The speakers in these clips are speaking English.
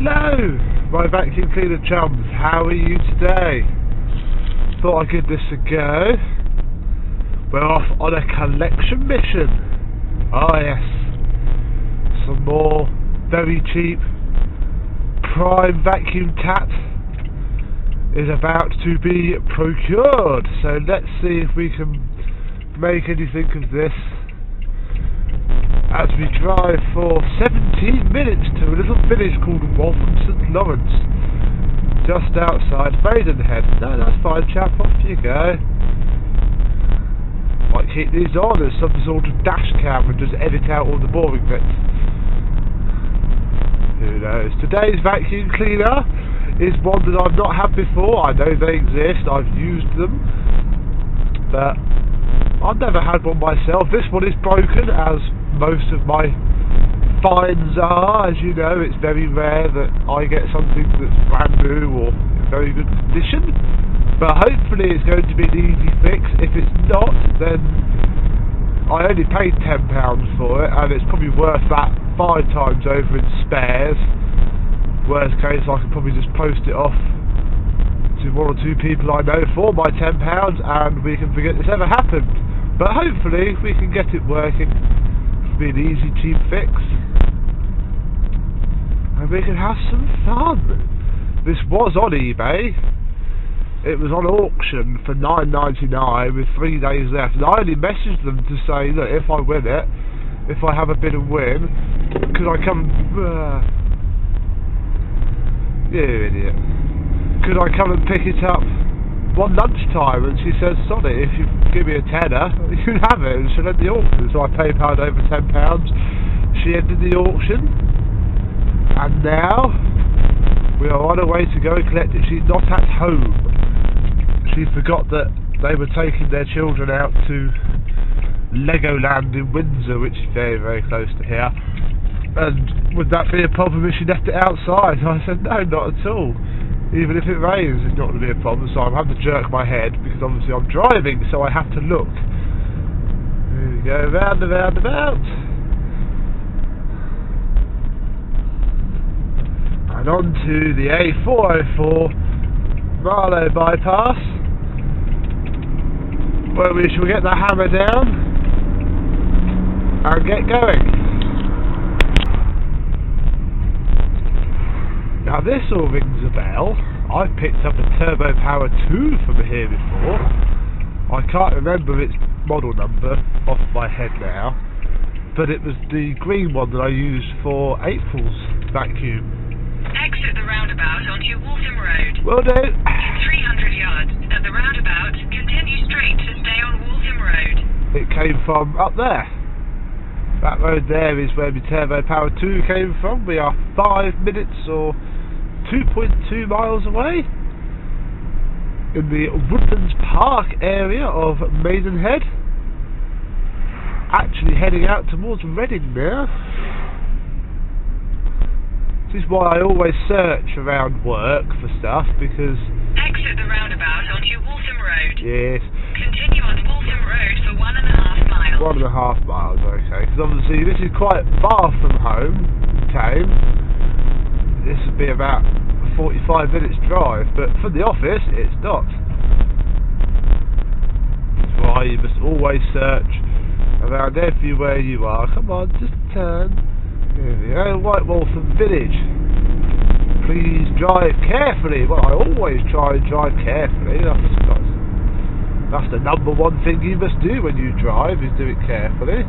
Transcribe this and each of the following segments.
Hello, my vacuum cleaner chums. How are you today? Thought I'd give this a go. We're off on a collection mission. Oh yes, some more very cheap prime vacuum tat is about to be procured. So let's see if we can make anything of this as we drive for 17 minutes to a little village called Waltham St Lawrence, just outside Maidenhead. No, that's fine, chap, off you go. Might keep these on as some sort of dash cam and just edit out all the boring bits. Who knows? Today's vacuum cleaner is one that I've not had before. I know they exist, I've used them, but I've never had one myself. This one is broken, as most of my finds are. As you know, it's very rare that I get something that's brand new or in very good condition, but hopefully it's going to be an easy fix. If it's not, then I only paid £10 for it, and it's probably worth that 5 times over in spares. Worst case, I can probably just post it off to 1 or 2 people I know for my £10, and we can forget this ever happened. But hopefully we can get it working. It'll be an easy, cheap fix, and we can have some fun. This was on eBay. It was on auction for $9.99 with 3 days left, and I only messaged them to say, look, if I win it, if I have a bit of win, could I come... you idiot. Could I come and pick it up one lunchtime? And she says, sorry, if you give me a tenner, you can have it. And she'll end the auction. So I PayPal'd over £10. She ended the auction, and now we are on our way to go and collect it. She's not at home. She forgot that they were taking their children out to Legoland in Windsor, which is very, very close to here. And would that be a problem if she left it outside? I said, no, not at all. Even if it rains, it's not going to be a problem. So I'm having to jerk my head, because obviously I'm driving, so I have to look. Here we go, round and round about. And on to the A404 Marlow bypass, where we shall get the hammer down and get going. Now this all rings a bell. I picked up a Turbo Power 2 from here before. I can't remember its model number off my head now, but it was the green one that I used for April's vacuum. Exit the roundabout onto Waltham Road. Will do. In 300 yards at the roundabout, continue straight to stay on Waltham Road. It came from up there. That road there is where the Turbo Power 2 came from. We are 5 minutes or 2.2 miles away in the Woodlands Park area of Maidenhead. Actually heading out towards Reading now. This is why I always search around work for stuff, because... Exit the roundabout onto Waltham Road. Yes. Continue on Waltham Road for 1.5 miles. 1.5 miles, okay. Because obviously this is quite far from home, Tame. This would be about a 45 minutes drive, but from the office, it's not. That's why you must always search around everywhere you are. Come on, just turn. Here we go, White Waltham Village. Please drive carefully. Well, I always try and drive carefully. That's the number one thing you must do when you drive, is do it carefully.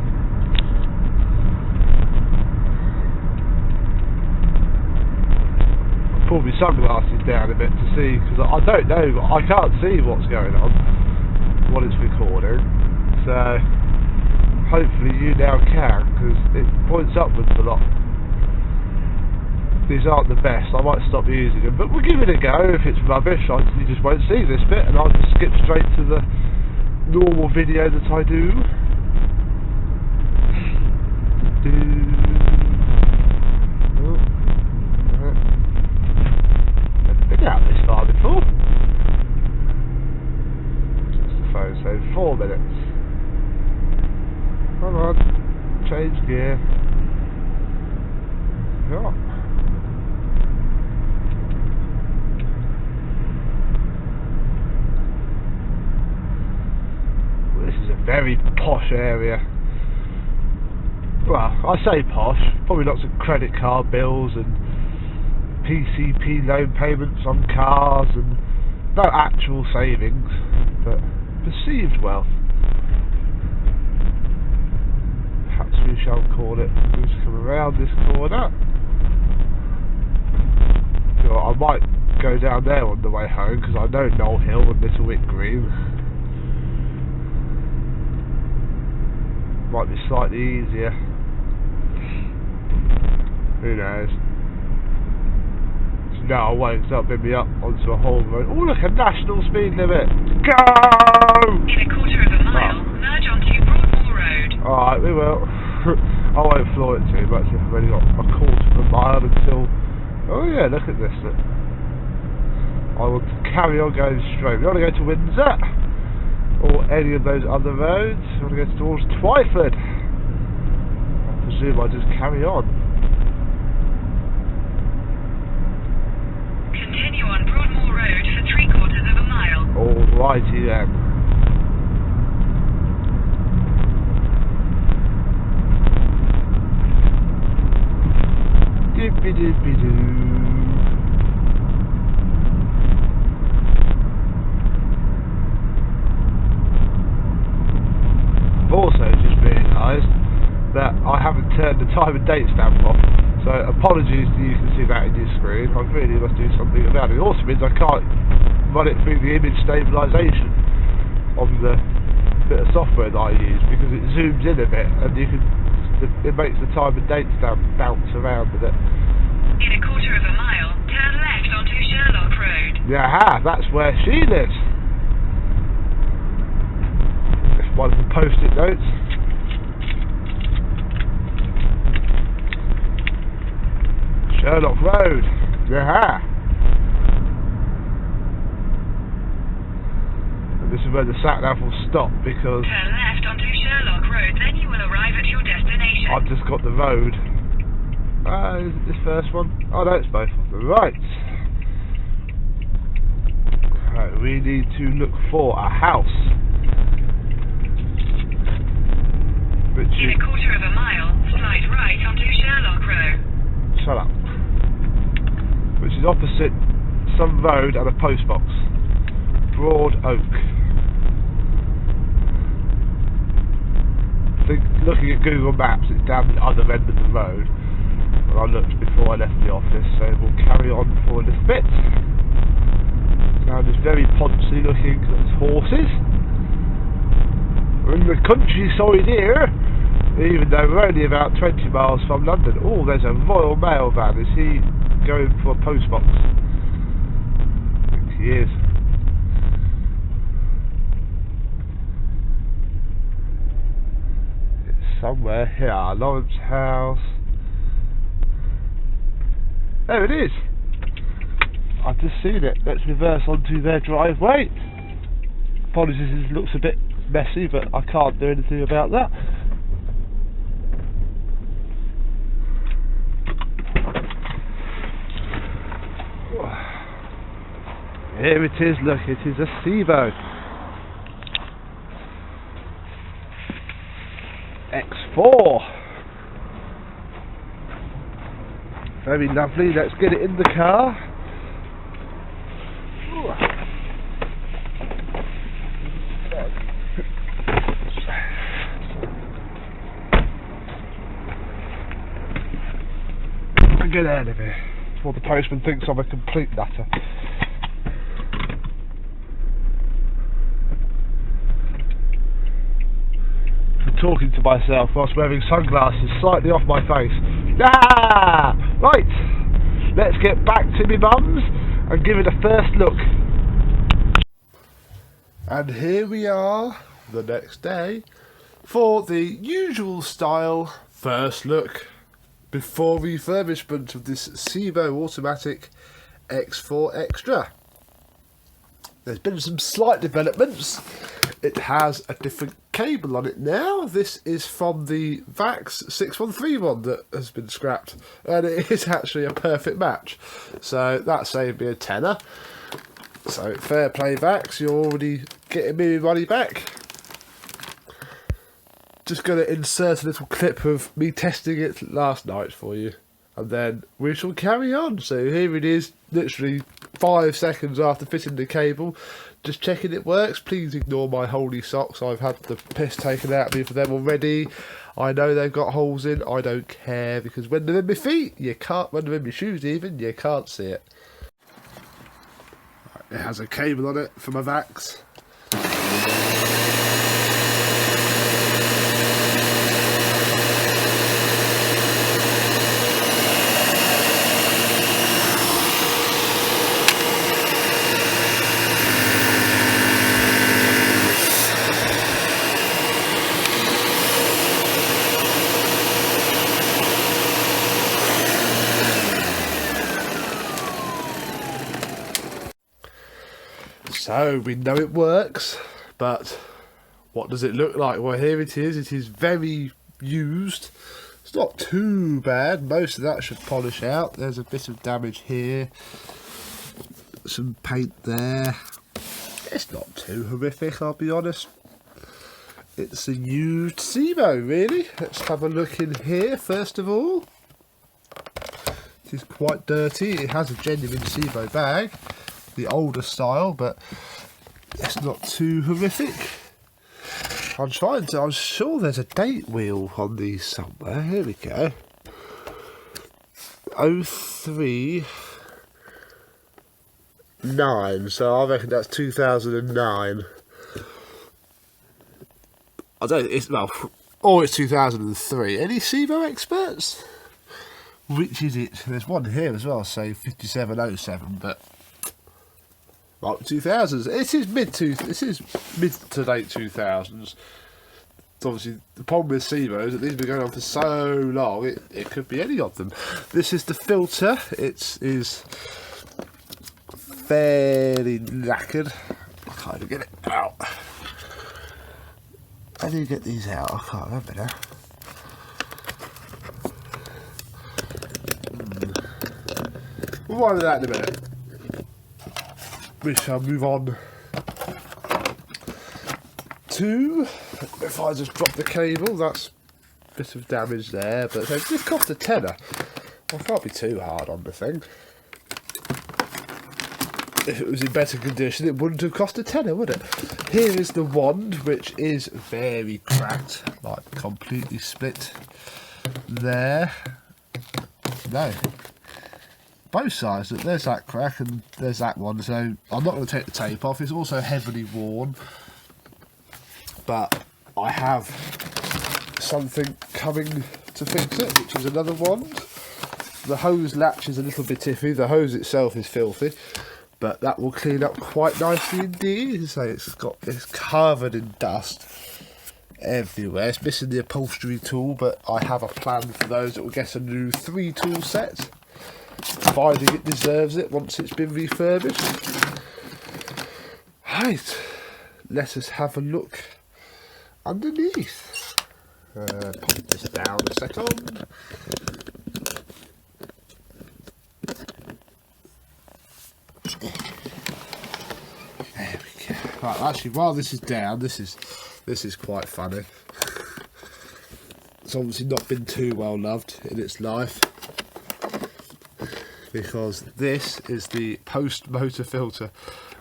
I'll pull my sunglasses down a bit to see, because I don't know, I can't see what's going on, what it's recording. So hopefully you now can, because it points upwards a lot. These aren't the best, I might stop using them, but we'll give it a go. If it's rubbish, you just won't see this bit, and I'll just skip straight to the normal video that I do. I've been out this far before. What's the phone say? 4 minutes. Come on, change gear. Yeah. area. Well, I say posh, probably lots of credit card bills and PCP loan payments on cars and no actual savings, but perceived wealth. Perhaps we shall call it. Just come around this corner. So I might go down there on the way home because I know Knoll Hill and Little Wick Green. Might be slightly easier. Who knows? So now I won't start bringing me up onto a whole road. Oh look, a national speed limit! Go! In a quarter of a mile, merge onto Broadmoor Road. Alright, we will. I won't floor it too much if I've only got a quarter of a mile until... Oh yeah, look at this. Look. I want to carry on going straight. We want to go to Windsor or any of those other roads. We want to go towards Twyford. I presume I just carry on. Continue on Broadmoor Road for 3/4 of a mile. Alrighty then. Dippy-dippy-doo. Also just realised that I haven't turned the time and date stamp off, so apologies to you can see that in your screen. I really must do something about it. It also means I can't run it through the image stabilisation on the bit of software that I use because it zooms in a bit and it makes the time and date stamp bounce around with it. In a quarter of a mile, turn left onto Sherlock Road. Yeah, that's where she lives. One of the post-it notes. Sherlock Road. Yeah. And this is where the sat-nav will stop because Turn left onto Sherlock Road, then you will arrive at your destination. I've just got the road. Is it this first one? Oh no, it's both of them. Right. Right, we need to look for a house. Which In is... a quarter of a mile, slide right onto Sherlock Road. Shut up. Which is opposite some road and a post box. Broad Oak. I think looking at Google Maps, it's down the other end of the road. When I looked before I left the office, so we'll carry on for a little bit. Now this very poncy looking horses. We're in the countryside here, even though we're only about 20 miles from London. Oh, there's a Royal Mail van. Is he going for a post box? I think he is. It's somewhere here. Lawrence House. There it is. I've just seen it. Let's reverse onto their driveway. Apologies, it looks a bit messy, but I can't do anything about that. Here it is, look, it is a Sebo X4. Very lovely, let's get it in the car. Get out of here before the postman thinks I'm a complete nutter. I'm talking to myself whilst wearing sunglasses slightly off my face. Ah! Right, let's get back to me mum's and give it a first look. And here we are the next day for the usual style first look before refurbishment of this Sebo Automatic X4 Extra. There's been some slight developments. It has a different cable on it now. This is from the VAX 613 one that has been scrapped, and it is actually a perfect match. So that saved me a tenner. So fair play VAX, you're already getting me money back. just going to insert a little clip of me testing it last night for you, and then we shall carry on. So here it is, literally 5 seconds after fitting the cable, just checking it works. Please ignore my holy socks. I've had the piss taken out of me for them already. I know they've got holes in. I don't care, because when they're in my feet, you can't. When they're in my shoes, even, you can't see it. It has a cable on it for my vacs. So we know it works, but what does it look like? Well, here it is. It is very used. It's not too bad. Most of that should polish out. There's a bit of damage here, some paint there. It's not too horrific, I'll be honest. It's a used Sebo, really. Let's have a look in here first of all. It is quite dirty. It has a genuine Sebo bag, the older style, but it's not too horrific. I'm sure there's a date wheel on these somewhere. Here we go. 03/9, so I reckon that's 2009. I don't, it's, well, or it's 2003. Any Sebo experts? Which is it? There's one here as well, say 5707, but right, 2000s. This is mid to late 2000s. Obviously, the problem with Sebo is that these have been going on for so long. It could be any of them. This is the filter. It is fairly knackered. I can't even get it out. How do you get these out? I can't remember now. We'll worry about that in a minute. We shall move on to, if I just drop the cable, that's a bit of damage there, but this cost a tenner. I can't be too hard on the thing. If it was in better condition, it wouldn't have cost a tenner, would it? Here is the wand, which is very cracked, like completely split there. No. Both sides, there's that crack and there's that one, so I'm not going to take the tape off. It's also heavily worn, but I have something coming to fix it, which is another wand. The hose latch is a little bit iffy. The hose itself is filthy, but that will clean up quite nicely indeed. So it's covered in dust everywhere. It's missing the upholstery tool, but I have a plan for those that will get a new 3-tool set, providing it deserves it once it's been refurbished. Right, let us have a look underneath. Pop this down a second. There we go. Right, actually, while this is down, this is quite funny. It's obviously not been too well loved in its life, because this is the post motor filter,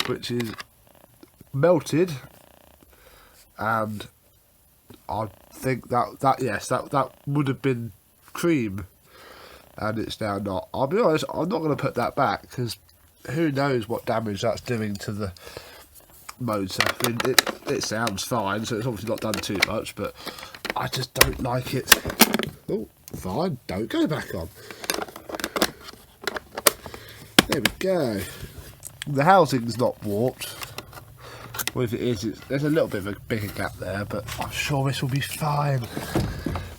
which is melted, and I think that would have been cream, and it's now not. I'll be honest, I'm not going to put that back, because who knows what damage that's doing to the motor. I mean, it sounds fine, so it's obviously not done too much, but I just don't like it. Oh, fine, don't go back on. There we go. The housing's not warped. Well, if it is, there's a little bit of a bigger gap there, but I'm sure this will be fine.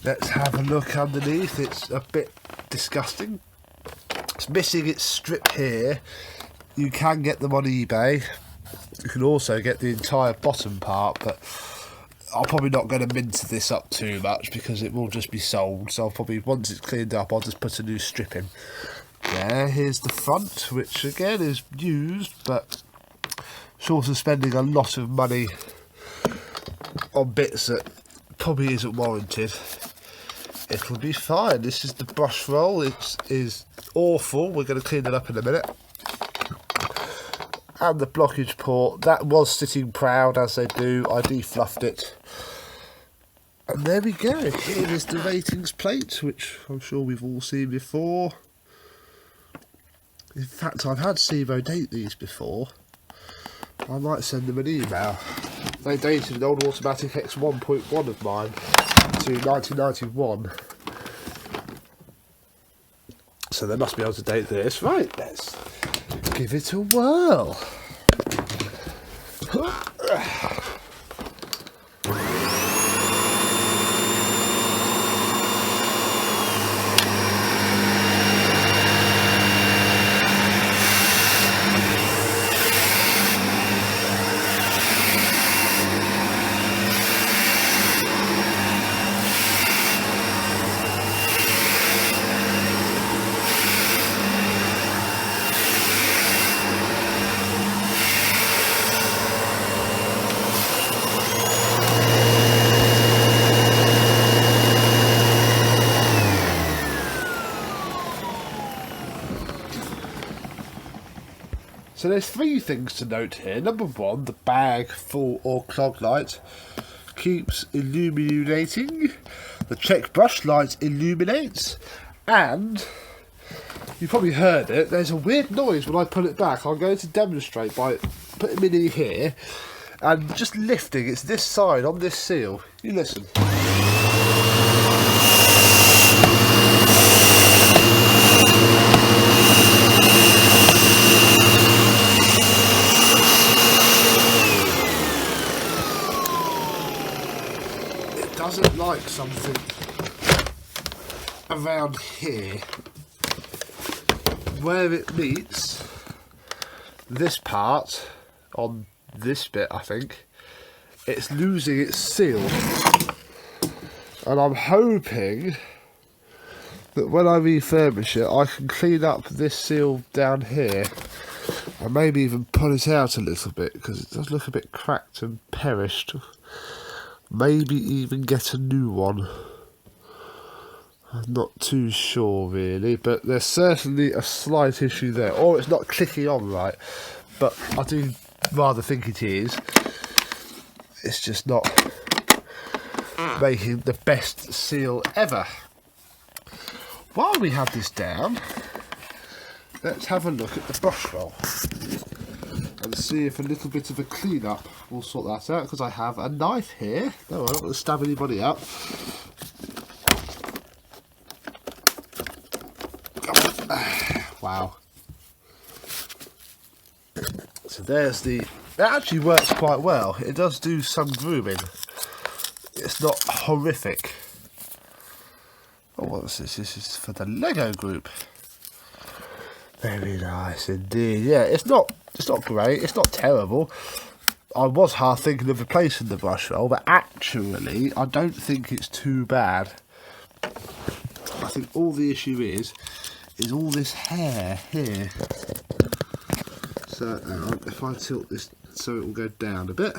Let's have a look underneath. It's a bit disgusting. It's missing its strip here. You can get them on eBay. You can also get the entire bottom part, but I'm probably not going to mince this up too much because it will just be sold. So I'll probably, once it's cleaned up, I'll just put a new strip in. There, here's the front, which again is used, but short of spending a lot of money on bits that probably isn't warranted. It'll be fine. This is the brush roll. It is awful. We're going to clean it up in a minute. And the blockage port, that was sitting proud as they do. I defluffed it. And there we go. Here is the ratings plate, which I'm sure we've all seen before. In fact, I've had Sebo date these before. I might send them an email. They dated an old automatic X1.1 of mine to 1991. So they must be able to date this. Right, let's give it a whirl. So there's three things to note here. Number one, the bag, full or clog light keeps illuminating. The check brush light illuminates. And, you probably heard it, there's a weird noise when I pull it back. I'm going to demonstrate by putting it in here and just lifting. It's this side on this seal. You listen. Doesn't like something around here where it meets this part on this bit. I think it's losing its seal, and I'm hoping that when I refurbish it I can clean up this seal down here and maybe even pull it out a little bit, because it does look a bit cracked and perished. Maybe even get a new one. I'm not too sure really, but there's certainly a slight issue there. Or it's not clicking on right, but I do rather think it is. It's just not making the best seal ever. While we have this down, let's have a look at the brush roll and see if a little bit of a clean up will sort that out, because I have a knife here. No, I'm not going to stab anybody up. Wow. So there's the... It actually works quite well. It does do some grooming. It's not horrific. Oh, what's this? This is for the Lego group. Very nice indeed. Yeah, it's not great, it's not terrible. I was half thinking of replacing the brush roll, but actually I don't think it's too bad. I think all the issue is all this hair here. So if I tilt this so it will go down a bit.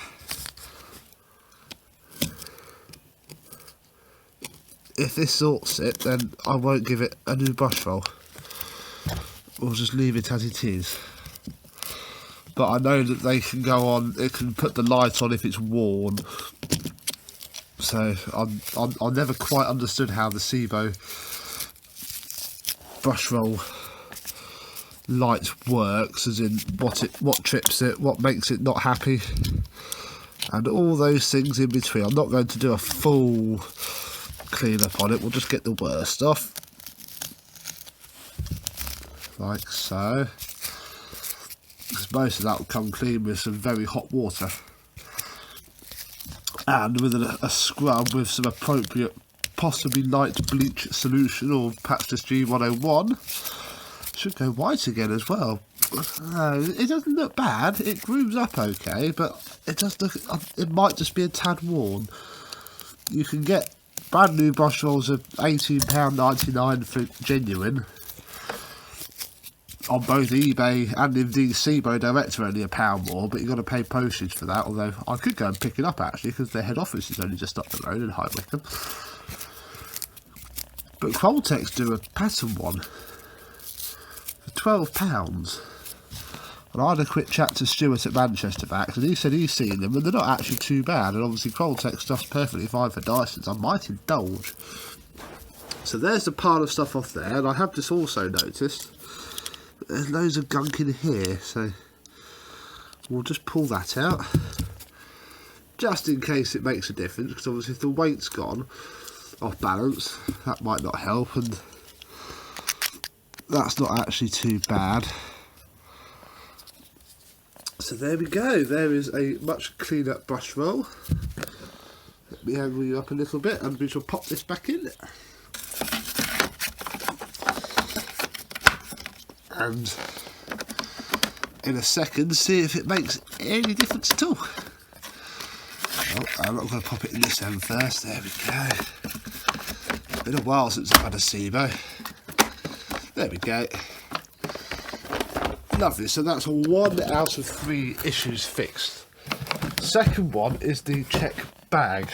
If this sorts it, then I won't give it a new brush roll. We'll just leave it as it is. But I know that they can go on, it can put the light on if it's worn. So I never quite understood how the Sebo brush roll light works, as in what trips it, what makes it not happy, and all those things in between. I'm not going to do a full clean up on it, we'll just get the worst off. Like so, because most of that will come clean with some very hot water, and with a scrub with some appropriate, possibly light bleach solution, or perhaps just G101. Should go white again as well. It doesn't look bad, it grooms up okay, but it does look, it might just be a tad worn. You can get brand new brush rolls of £18.99 for genuine. on both eBay and indeed Sebo direct are only £1 more, but you've got to pay postage for that, although I could go and pick it up actually because their head office is only just up the road in High Wycombe. But Qualtex do a pattern one for £12. And I had a quick chat to Stuart at Manchester Vax, and he said he's seen them and they're not actually too bad, and obviously Qualtex stuff's perfectly fine for Dysons. I might indulge. So there's the pile of stuff off there, and I have just also noticed that there's loads of gunk in here, so we'll just pull that out just in case it makes a difference, because obviously if the weight's gone off balance that might not help, and that's not actually too bad. So there we go, there is a much cleaner brush roll. Let me angle you up a little bit and we shall pop this back in. And in a second see if it makes any difference at all. Oh, I'm not going to pop it in this end first, there we go. It's been a while since I've had a Sebo. There we go. Lovely, so that's 1 out of 3 issues fixed. Second one is the check bag,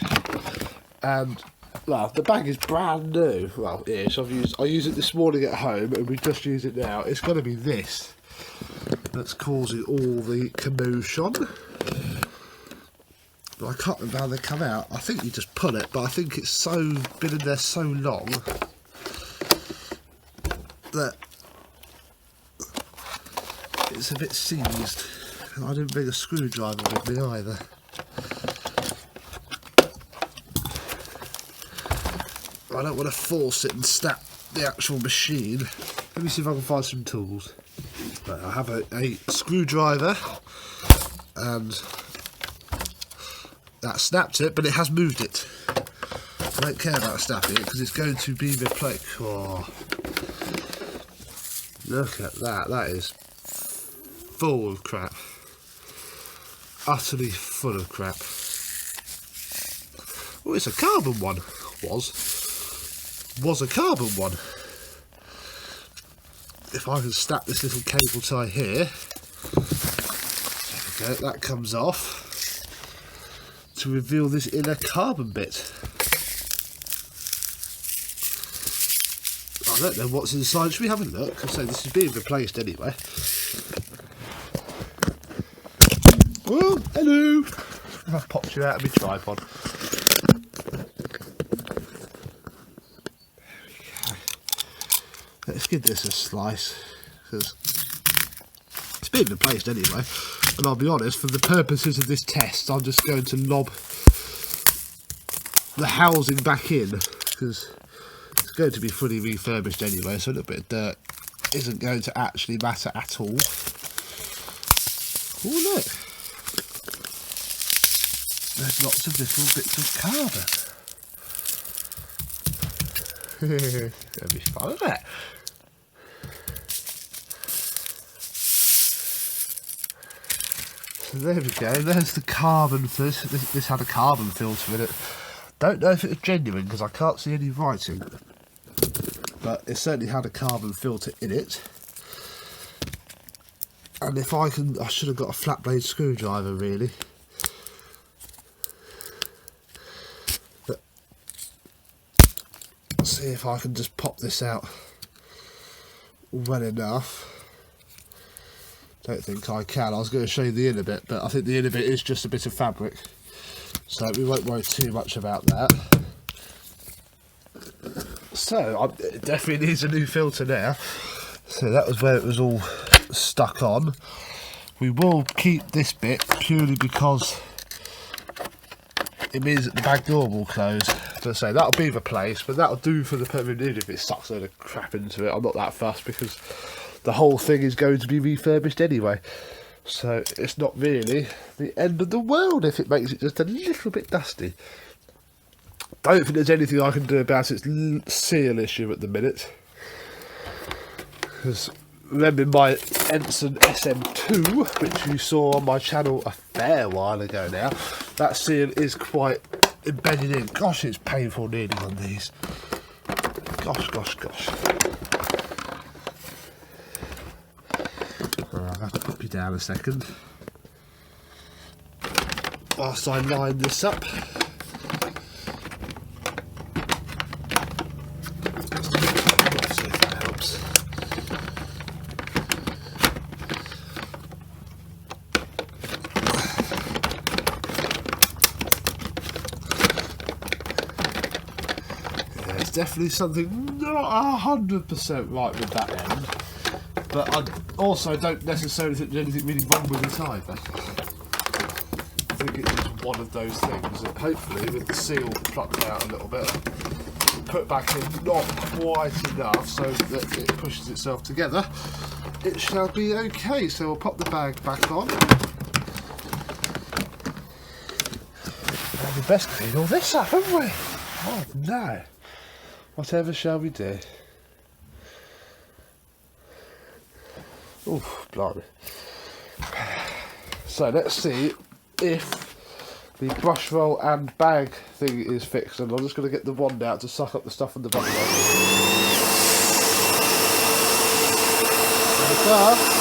and well, the bag is brand new. Well, it is. I used it this morning at home, and we just use it now. It's got to be this that's causing all the commotion. But I can't remember how they come out. I think you just pull it, but I think it's been in there so long that it's a bit seized. I didn't bring a screwdriver with me either. I don't want to force it and snap the actual machine. Let me see if I can find some tools. Right, I have a screwdriver, and that snapped it, but it has moved it. I don't care about snapping it because it's going to be replaced. Oh, look at that, that is full of crap. Utterly full of crap. Oh, it's a carbon one. Was a carbon one. If I can snap this little cable tie here, there we go, that comes off to reveal this inner carbon bit. I don't know what's inside. Should we have a look? I say this is being replaced anyway. Oh, hello! I've popped you out of my tripod. There we go. Let's give this a slice, because it's being replaced anyway. And I'll be honest, for the purposes of this test, I'm just going to lob the housing back in, because it's going to be fully refurbished anyway, so a little bit of dirt isn't going to actually matter at all. Oh, look! There's lots of little bits of carbon. That'd be fun, isn't it? So there we go, there's the carbon filter. This had a carbon filter in it. Don't know if it was genuine because I can't see any writing, but it certainly had a carbon filter in it. And if I should have got a flat blade screwdriver really. But see if I can just pop this out well enough. Don't think I can. I was going to show you the inner bit, but I think the inner bit is just a bit of fabric, so we won't worry too much about that. So it definitely needs a new filter now. So that was where it was all stuck on. We will keep this bit purely because it means that the back door will close. So say that'll be replaced, but that'll do for the permanent if it sucks a load of crap into it. I'm not that fussed because the whole thing is going to be refurbished anyway, so it's not really the end of the world if it makes it just a little bit dusty. Don't think there's anything I can do about its seal issue at the minute, because remember my Ensign SM2, which you saw on my channel a fair while ago now, that seal is quite embedded in. Gosh, it's painful needing on these. Gosh. down a second whilst I line this up. Let's see if that helps. Yeah, it's definitely something not 100% right with that end. But I also don't necessarily think there's anything really wrong with it either. I think it is one of those things that hopefully with the seal plucked out a little bit, put back in not quite enough so that it pushes itself together, it shall be okay. So we'll pop the bag back on. And we best clean all this up, haven't we? Oh no. Whatever shall we do? Oh, blimey. So let's see if the brush roll and bag thing is fixed, and I'm just going to get the wand out to suck up the stuff in the brush roll. There we go.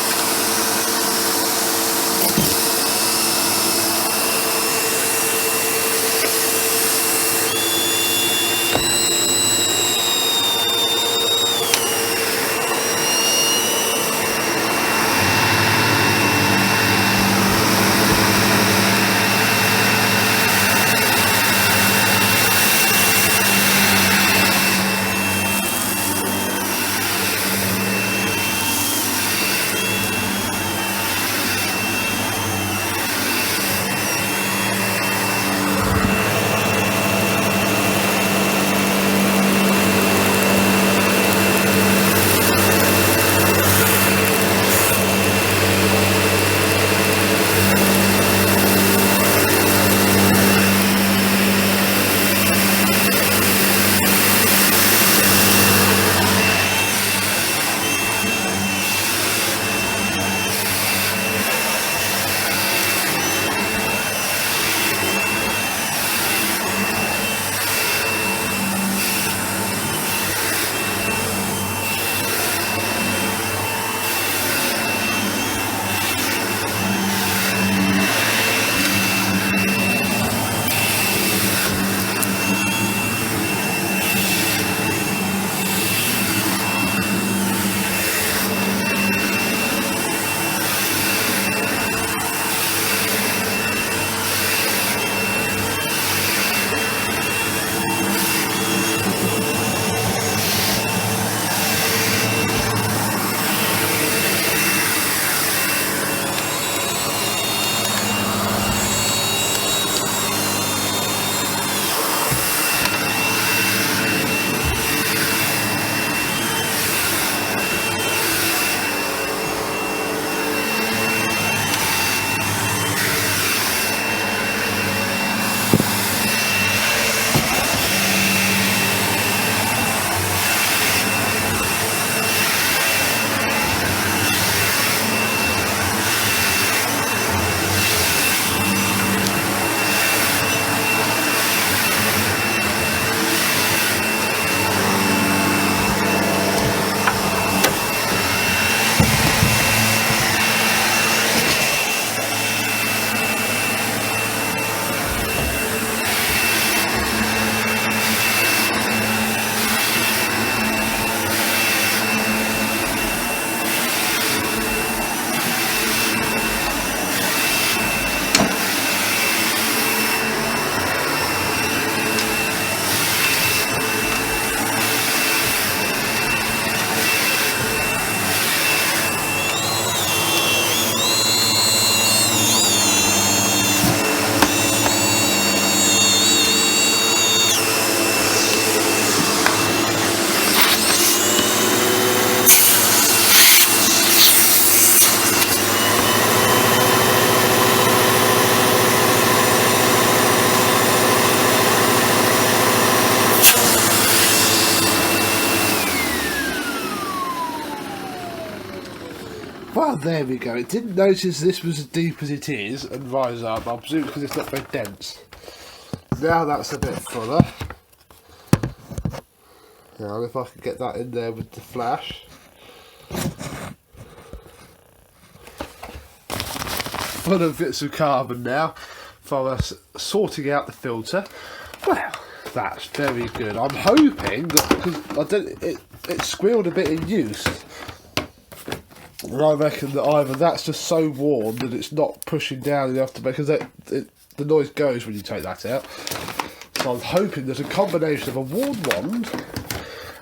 Well, there we go. It didn't notice this was as deep as it is and rise up. I presume because it's not very dense. Now that's a bit fuller. Now if I can get that in there with the flash. full of bits of carbon now from us sorting out the filter. Well, that's very good. I'm hoping that, because it squealed a bit in use, and I reckon that either that's just so warm that it's not pushing down enough to, because the noise goes when you take that out. So I'm hoping that a combination of a worn wand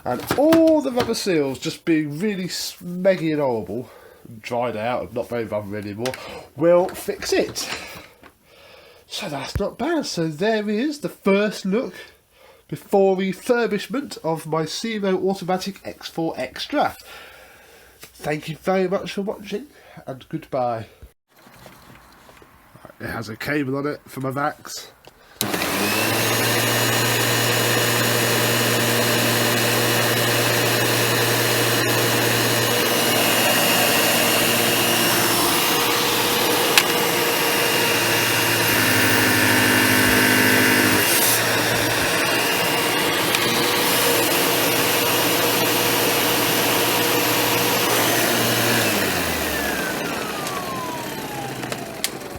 and all the rubber seals just being really smeggy and horrible, dried out and not very rubber anymore, will fix it. So that's not bad. So there is the first look before refurbishment of my Sebo Automatic X4 Extra. Thank you very much for watching, and goodbye. It has a cable on it for my Vax.